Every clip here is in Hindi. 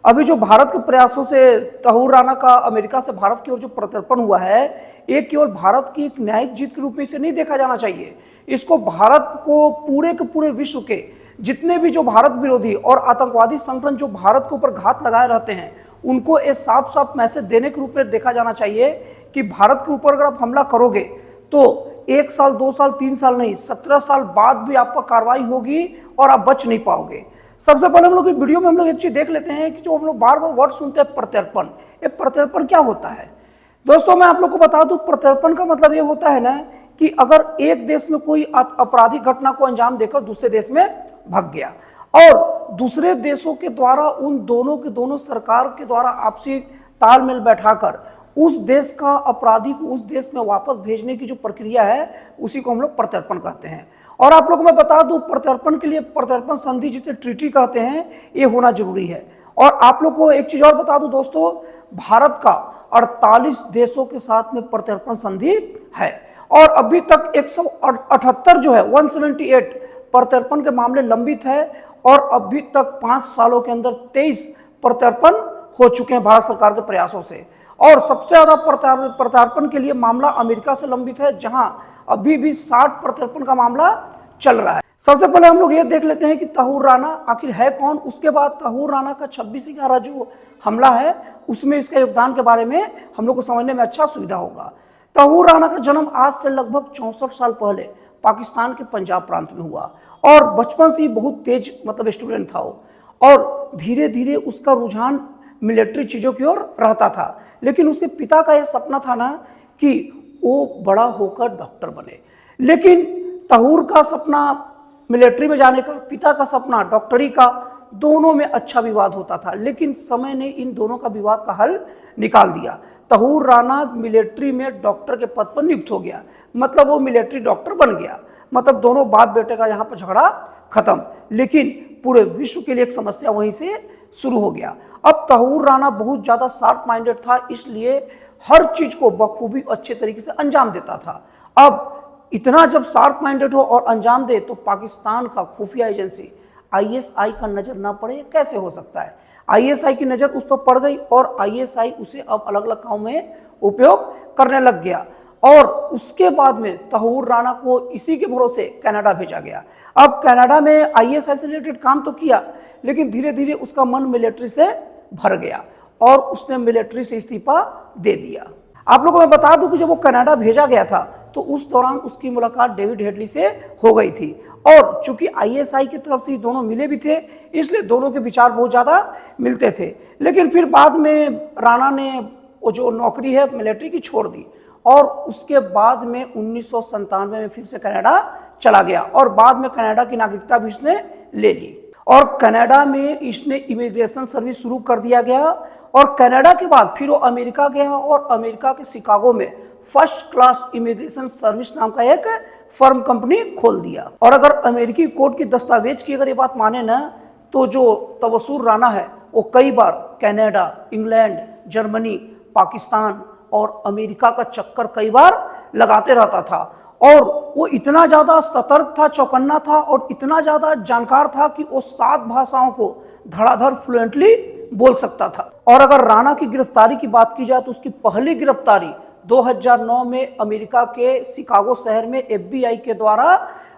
अभी जो भारत के प्रयासों से तहूर राना का अमेरिका से भारत की ओर जो प्रत्यर्पण हुआ है, एक केवल भारत की एक न्यायिक जीत के रूप में इसे नहीं देखा जाना चाहिए। इसको भारत को पूरे के पूरे विश्व के जितने भी जो भारत विरोधी और आतंकवादी संगठन जो भारत के ऊपर घात लगाए रहते हैं, उनको एक साफ साफ मैसेज देने के रूप में देखा जाना चाहिए कि भारत के ऊपर अगर आप हमला करोगे तो 1 साल 2 साल 3 साल नहीं, 17 साल बाद भी आप पर कार्रवाई होगी और आप बच नहीं पाओगे। सबसे पहले हम लोग इस वीडियो में हम लोग एक चीज देख लेते हैं कि जो हम लोग बार बार वर्ड सुनते हैं प्रत्यर्पण, ये प्रत्यर्पण क्या होता है। दोस्तों मैं आप लोग को बता दूं, प्रत्यर्पण का मतलब ये होता है ना कि अगर एक देश में कोई आपराधिक घटना को अंजाम देकर दूसरे देश में भाग गया और दूसरे देशों के द्वारा उन दोनों के दोनों सरकार के द्वारा आपसी तालमेल बैठाकर उस देश का अपराधी को उस देश में वापस भेजने की जो प्रक्रिया है, उसी को हम लोग प्रत्यर्पण कहते हैं। और आप लोगों को मैं बता दूं, प्रत्यर्पण के लिए प्रत्यर्पण संधि जिसे ट्रीटी कहते हैं, ये होना जरूरी है। और आप लोग को एक चीज और बता दूं दोस्तों, भारत का 48 देशों के साथ में प्रत्यर्पण संधि है और अभी तक 178 जो है 178 प्रत्यर्पण के मामले लंबित है और अभी तक 5 सालों के अंदर 23 प्रत्यर्पण हो चुके हैं भारत सरकार के प्रयासों से। और सबसे ज्यादा प्रत्यर्पण के लिए मामला अमेरिका से लंबित है, जहां अभी भी 60 प्रत्यर्पण का मामला चल रहा है। सबसे पहले हम लोग ये देख लेते हैं कि तहूर राना आखिर है कौन। उसके बाद तहूर राना का 26/11 जो हमला है, उसमें इसका योगदान के बारे में हम लोग को समझने में अच्छा सुविधा होगा। तहूर राना का जन्म आज से लगभग 64 साल पहले पाकिस्तान के पंजाब प्रांत में हुआ और बचपन से ही बहुत तेज स्टूडेंट था वो, और धीरे धीरे उसका रुझान मिलिट्री चीज़ों की ओर रहता था। लेकिन उसके पिता का यह सपना था ना कि वो बड़ा होकर डॉक्टर बने, लेकिन तहूर का सपना मिलिट्री में जाने का, पिता का सपना डॉक्टरी का, दोनों में अच्छा विवाद होता था। लेकिन समय ने इन दोनों का विवाद का हल निकाल दिया। तहूर राना मिलिट्री में डॉक्टर के पद पर नियुक्त हो गया, मतलब वो मिलिट्री डॉक्टर बन गया, मतलब दोनों बाप बेटे का यहाँ पर झगड़ा खत्म। लेकिन पूरे विश्व के लिए एक समस्या वहीं से शुरू हो गया। अब तहूर राना बहुत ज़्यादा शार्प माइंडेड था, इसलिए हर चीज़ को बखूबी अच्छे तरीके से अंजाम देता था। अब इतना जब शार्प माइंडेड हो और अंजाम दे तो पाकिस्तान का खुफिया एजेंसी ISI का नज़र ना पड़े, कैसे हो सकता है। ISI की नज़र उस पर पड़ गई और ISI उसे अब अलग अलग कामों में उपयोग करने लग गया। और उसके बाद में तहूर राना को इसी के भरोसे कनाडा भेजा गया। अब कनाडा में ISI से रिलेटेड काम तो किया, लेकिन धीरे धीरे उसका मन मिलिट्री से भर गया और उसने मिलिट्री से इस्तीफा दे दिया। आप लोगों को मैं बता दूं कि जब वो कनाडा भेजा गया था तो उस दौरान उसकी मुलाकात डेविड हेडली से हो गई थी, और चूंकि ISI की तरफ से दोनों मिले भी थे, इसलिए दोनों के विचार बहुत ज़्यादा मिलते थे। लेकिन फिर बाद में राणा ने वो जो नौकरी है मिलिट्री की छोड़ दी और उसके बाद में 1997 में फिर से कनाडा चला गया और बाद में कनाडा की नागरिकता भी इसने ले ली और कनाडा में इसने इमिग्रेशन सर्विस शुरू कर दिया गया। और कनाडा के बाद फिर वो अमेरिका गया और अमेरिका के शिकागो में फर्स्ट क्लास इमिग्रेशन सर्विस नाम का एक फर्म कंपनी खोल दिया। और अगर अमेरिकी कोर्ट की दस्तावेज की अगर ये बात माने ना, तो जो तवसूर राना है वो कई बार कनाडा, इंग्लैंड, जर्मनी, पाकिस्तान और अमेरिका का चक्कर कई बार लगाते रहता था और वो इतना ज़्यादा सतर्क था, चौकन्ना था और इतना ज़्यादा जानकार था कि वो 7 भाषाओं को धड़ाधड़ फ्लुएंटली बोल सकता था। और अगर राणा की गिरफ्तारी की बात की जाए तो उसकी पहली गिरफ्तारी 2009 में अमेरिका के शिकागो शहर में FBI के द्वारा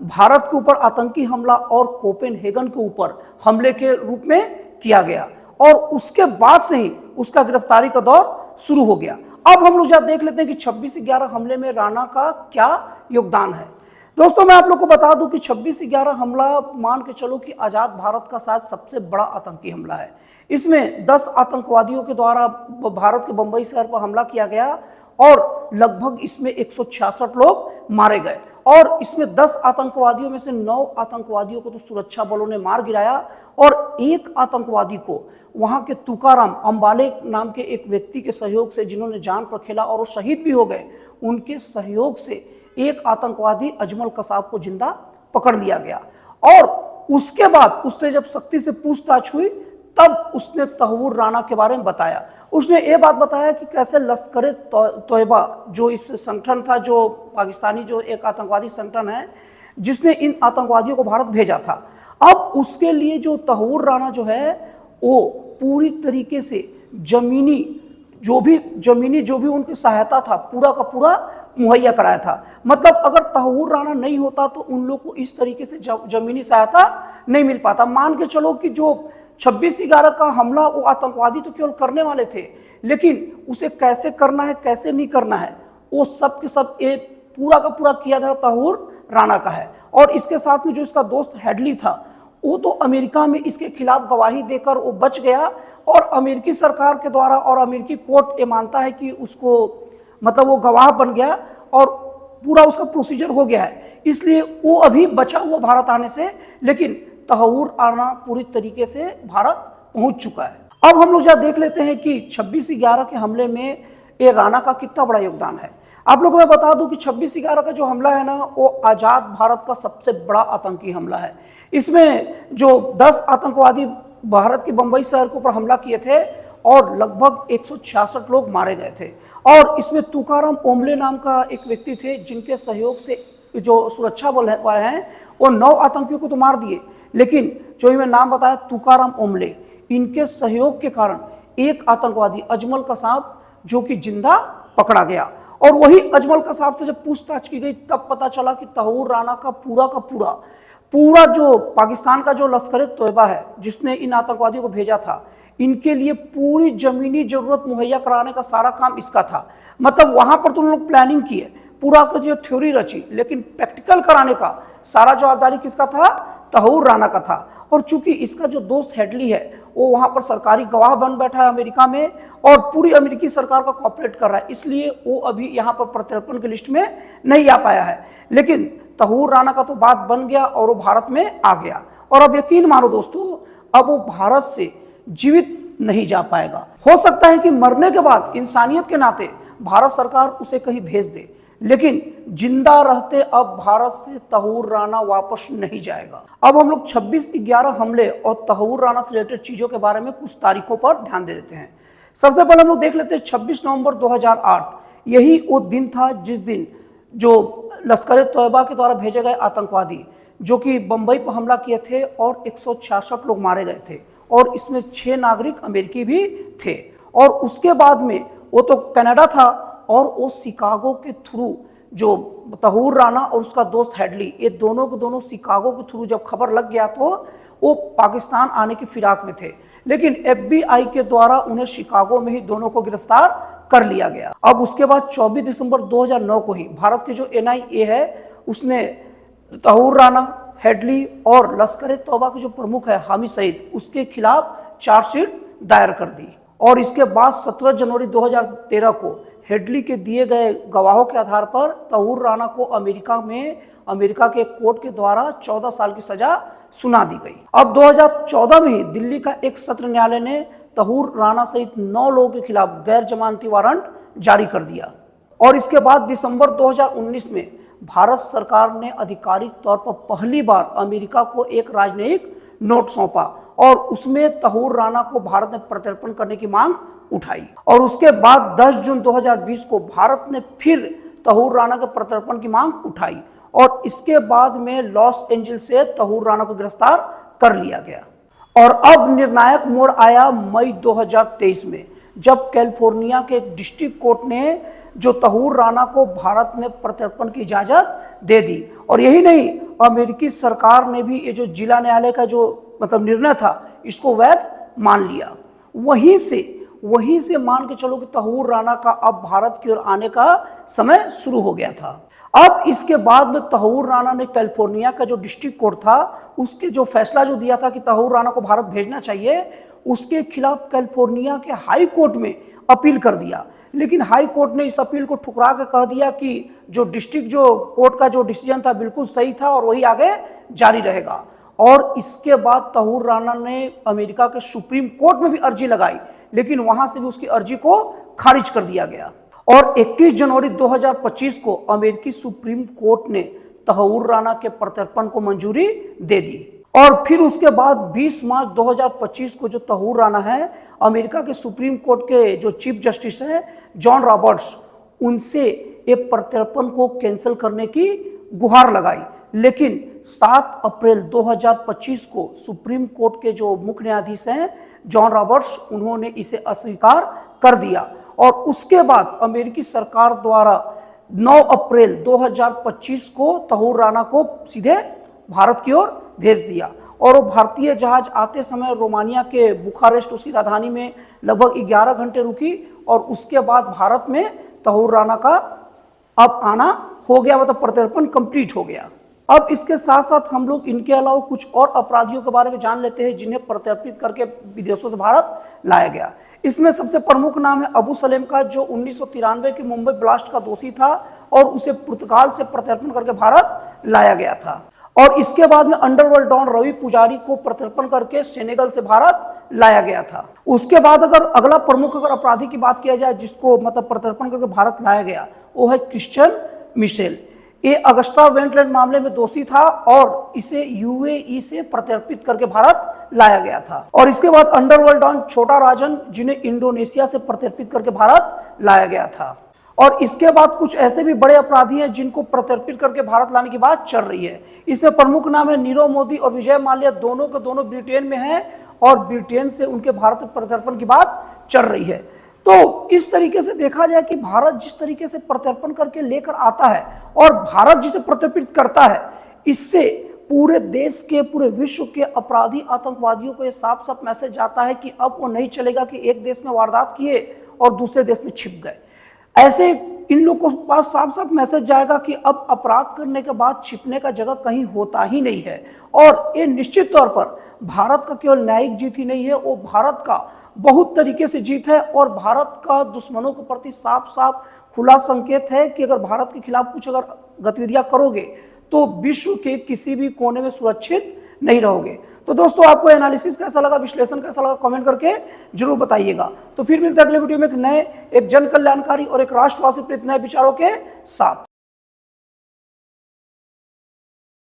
भारत के ऊपर आतंकी हमला और कोपेनहेगन के ऊपर हमले के रूप में किया गया और उसके बाद से ही उसका गिरफ्तारी का दौर शुरू हो गया। अब हम लोग देख लेते हैं कि 26/11 हमले में राणा का क्या योगदान है। दोस्तों मैं आप लोग को बता दूं कि 26/11 हमला मान के चलो कि आज़ाद भारत का शायद सबसे बड़ा आतंकी हमला है। इसमें 10 आतंकवादियों के द्वारा भारत के बंबई शहर पर हमला किया गया और लगभग इसमें 166 लोग मारे गए और इसमें 10 आतंकवादियों में से 9 आतंकवादियों को तो सुरक्षा बलों ने मार गिराया और एक आतंकवादी को वहां के तुकाराम अंबाले नाम के एक व्यक्ति के सहयोग से, जिन्होंने जान पर खेला और वो शहीद भी हो गए, उनके सहयोग से एक आतंकवादी अजमल कसाब को जिंदा पकड़ लिया गया। और उसके बाद उससे जब सख्ती से पूछताछ हुई तब उसने तहूर राना के बारे में बताया। उसने ये बात बताया कि कैसे लश्कर तोयबा जो इस संगठन था, जो पाकिस्तानी जो एक आतंकवादी संगठन है जिसने इन आतंकवादियों को भारत भेजा था, अब उसके लिए जो तहूर राना जो है वो पूरी तरीके से जमीनी जो भी उनकी सहायता था पूरा का पूरा मुहैया कराया था। मतलब अगर तहव्वुर राणा नहीं होता तो उन लोग को इस तरीके से जमीनी सहायता नहीं मिल पाता। मान के चलो कि जो 26/11 का हमला वो आतंकवादी तो केवल करने वाले थे, लेकिन उसे कैसे करना है कैसे नहीं करना है वो सब के सब ये पूरा का पूरा किया था तहव्वुर राणा का है। और इसके साथ में जो इसका दोस्त हेडली था वो तो अमेरिका में इसके खिलाफ गवाही देकर वो बच गया, और अमेरिकी सरकार के द्वारा और अमेरिकी कोर्ट ये मानता है कि उसको मतलब वो गवाह बन गया और पूरा उसका प्रोसीजर हो गया है, इसलिए वो अभी बचा हुआ भारत आने से। लेकिन तहव्वुर राणा पूरी तरीके से भारत पहुंच चुका है। अब हम लोग जरा देख लेते हैं कि 26/11 के हमले में ये राणा का कितना बड़ा योगदान है। आप लोगों को मैं बता दूं कि 26/11 का जो हमला है ना वो आज़ाद भारत का सबसे बड़ा आतंकी हमला है। इसमें जो 10 आतंकवादी भारत के बंबई शहर के ऊपर हमला किए थे और लगभग 166 लोग मारे गए थे। और इसमें तुकाराम ओम्बले नाम का एक व्यक्ति थे जिनके सहयोग से जो सुरक्षा बल हैं वो 9 आतंकियों को तो मार दिए, लेकिन जो मैं नाम बताया तुकाराम ओम्बले, इनके सहयोग के कारण एक आतंकवादी अजमल कसाब जो कि जिंदा पकड़ा गया। और वही अजमल कसाब से जब पूछताछ की गई तब पता चला कि तहव्वुर राणा का पूरा जो पाकिस्तान का जो लश्कर-ए-तोयबा है जिसने इन आतंकवादियों को भेजा था, इनके लिए पूरी जमीनी जरूरत मुहैया कराने का सारा काम इसका था। मतलब वहां पर तो उन लोग प्लानिंग किए, पूरा का जो थ्योरी रची, लेकिन प्रैक्टिकल कराने का सारा जवाबदारी किसका था? तहव्वुर राणा का था। और चूंकि इसका जो दोस्त हेडली है वो वहां पर सरकारी गवाह बन बैठा है अमेरिका में और पूरी अमेरिकी सरकार का कॉपरेट कर रहा है, इसलिए वो अभी यहाँ पर प्रत्यर्पण की लिस्ट में नहीं आ पाया है। लेकिन तहव्वुर राणा का तो बात बन गया और वो भारत में आ गया। और अब यकीन मानो दोस्तों, अब वो भारत से जीवित नहीं जा पाएगा। हो सकता है कि मरने के बाद इंसानियत के नाते भारत सरकार उसे कहीं भेज दे, लेकिन जिंदा रहते अब भारत से तहव्वुर राणा वापस नहीं जाएगा। अब हम लोग 26/11 हमले और तहव्वुर राणा से रिलेटेड चीजों के बारे में कुछ तारीखों पर ध्यान दे देते हैं। सबसे पहले हम लोग देख लेते हैं 26 नवंबर 2008। यही वो दिन था जिस दिन जो लश्कर-ए-तोयबा के द्वारा भेजे गए आतंकवादी जो कि बंबई पर हमला किए थे और 166 लोग मारे गए थे, और इसमें 6 नागरिक अमेरिकी भी थे। और उसके बाद में वो तो कनाडा था और वो शिकागो के थ्रू जो तहव्वुर राणा और उसका दोस्त हेडली, ये दोनों के दोनों शिकागो के थ्रू जब खबर लग गया तो वो पाकिस्तान आने की फिराक में थे, लेकिन FBI के द्वारा उन्हें शिकागो में ही दोनों को गिरफ्तार कर लिया गया। अब उसके बाद 24 दिसंबर 2009 को ही भारत के जो NIA है उसने तहव्वुर राणा, हेडली और लश्कर-ए-तोयबा के जो प्रमुख है हामिद सईद, उसके खिलाफ चार्जशीट दायर कर दी। और इसके बाद 17 जनवरी 2013 को हेडली के दिए गए गवाहों के आधार पर तहव्वुर राणा को अमेरिका के कोर्ट के द्वारा 14 साल की सजा सुना दी गई। अब 2014 में ही दिल्ली का एक सत्र न्यायालय ने तहव्वुर राणा सहित 9 लोगों के खिलाफ गैर जमानती वारंट जारी कर दिया। और इसके बाद दिसंबर 2019 में भारत सरकार ने आधिकारिक तौर पर पहली बार अमेरिका को एक राजनयिक नोट सौंपा और उसमें तहव्वुर राणा को भारत में प्रत्यर्पण करने की मांग उठाई। और उसके बाद 10 जून 2020 को भारत ने फिर तहव्वुर राणा के प्रत्यर्पण की मांग उठाई और इसके बाद में लॉस एंजल्स से तहव्वुर राणा को गिरफ्तार कर लिया गया। और अब निर्णायक मोड़ आया मई 2023 में, जब कैलिफोर्निया के एक डिस्ट्रिक्ट कोर्ट ने जो तहव्वुर राणा को भारत में प्रत्यर्पण की इजाजत दे दी। और यही नहीं, अमेरिकी सरकार ने भी ये जो जिला न्यायालय का जो निर्णय था इसको वैध मान लिया। वहीं से मान के चलो कि तहव्वुर राणा का अब भारत की ओर आने का समय शुरू हो गया था। अब इसके बाद में तहव्वुर राणा ने कैलिफोर्निया का जो डिस्ट्रिक्ट कोर्ट था उसके जो फैसला जो दिया था कि तहव्वुर राणा को भारत भेजना चाहिए, उसके खिलाफ कैलिफोर्निया के हाई कोर्ट में अपील कर दिया। लेकिन हाई कोर्ट ने इस अपील को ठुकरा के कह दिया कि जो डिस्ट्रिक्ट जो कोर्ट का जो डिसीजन था बिल्कुल सही था और वही आगे जारी रहेगा। और इसके बाद तहव्वुर राणा ने अमेरिका के सुप्रीम कोर्ट में भी अर्जी लगाई, लेकिन वहां से भी उसकी अर्जी को खारिज कर दिया गया। और 21 जनवरी 2025 को अमेरिकी सुप्रीम कोर्ट ने तहव्वुर राणा के प्रत्यर्पण को मंजूरी दे दी। और फिर उसके बाद 20 मार्च 2025 को जो तहव्वुर राणा है, अमेरिका के सुप्रीम कोर्ट के जो चीफ जस्टिस हैं जॉन रॉबर्ट्स, उनसे ये प्रत्यर्पण को कैंसिल करने की गुहार लगाई। लेकिन 7 अप्रैल 2025 को सुप्रीम कोर्ट के जो मुख्य न्यायाधीश हैं जॉन रॉबर्ट्स, उन्होंने इसे अस्वीकार कर दिया और उसके बाद अमेरिकी सरकार द्वारा 9 अप्रैल 2025 को तहूर राना को सीधे भारत की ओर भेज दिया और वो भारतीय जहाज आते समय रोमानिया के बुखारेस्ट, उसकी राजधानी में लगभग 11 घंटे रुकी और उसके बाद भारत में तहूर राना का अब आना हो गया, मतलब प्रत्यर्पण कंप्लीट हो गया। अब इसके साथ साथ हम लोग इनके अलावा कुछ और अपराधियों के बारे में जान लेते हैं जिन्हें प्रत्यर्पित करके विदेशों से भारत लाया गया। इसमें सबसे प्रमुख नाम है अबू सलेम का, जो 1993 के मुंबई ब्लास्ट का दोषी था और उसे पुर्तगाल से प्रत्यर्पण करके भारत लाया गया था। और इसके बाद में अंडरवर्ल्ड डॉन रवि पुजारी को प्रत्यर्पण करके सेनेगल से भारत लाया गया था। उसके बाद अगर अगला प्रमुख अगर अपराधी की बात किया जाए जिसको मतलब प्रत्यर्पण करके भारत लाया गया, वो है क्रिश्चियन मिशेल। ये अगस्ता वेस्टलैंड मामले में दोषी था और इसे यूएई से प्रत्यर्पित करके भारत लाया गया था। और इसके बाद अंडरवर्ल्ड डॉन छोटा राजन, जिन्हें इंडोनेशिया से प्रत्यर्पित करके भारत लाया गया था। और इसके बाद कुछ ऐसे भी बड़े अपराधी हैं जिनको प्रत्यर्पित करके भारत लाने की बात चल रही है। इसमें प्रमुख नाम है नीरव मोदी और विजय माल्या, दोनों के दोनों ब्रिटेन में हैं और ब्रिटेन से उनके भारत प्रत्यर्पण की बात चल रही है। तो इस तरीके से देखा जाए कि भारत जिस तरीके से प्रत्यर्पण करके लेकर आता है और भारत जिसे प्रत्यर्पित करता है, इससे पूरे देश के, पूरे विश्व के अपराधी आतंकवादियों को यह साफ साफ मैसेज जाता है कि अब वो नहीं चलेगा कि एक देश में वारदात किए और दूसरे देश में छिप गए। ऐसे इन लोगों के पास साफ साफ मैसेज जाएगा कि अब अपराध करने के बाद छिपने का जगह कहीं होता ही नहीं है। और ये निश्चित तौर पर भारत का केवल न्यायिक जीत ही नहीं है, वो भारत का बहुत तरीके से जीत है और भारत का दुश्मनों के प्रति साफ साफ खुला संकेत है कि अगर भारत के खिलाफ कुछ अगर गतिविधियां करोगे तो विश्व के किसी भी कोने में सुरक्षित नहीं रहोगे। तो दोस्तों, आपको एनालिसिस कैसा लगा, विश्लेषण कैसा लगा, कमेंट करके जरूर बताइएगा। तो फिर मिलते हैं अगले वीडियो में एक नए, एक जन कल्याणकारी और एक राष्ट्रवासी प्रेरित नए विचारों के साथ।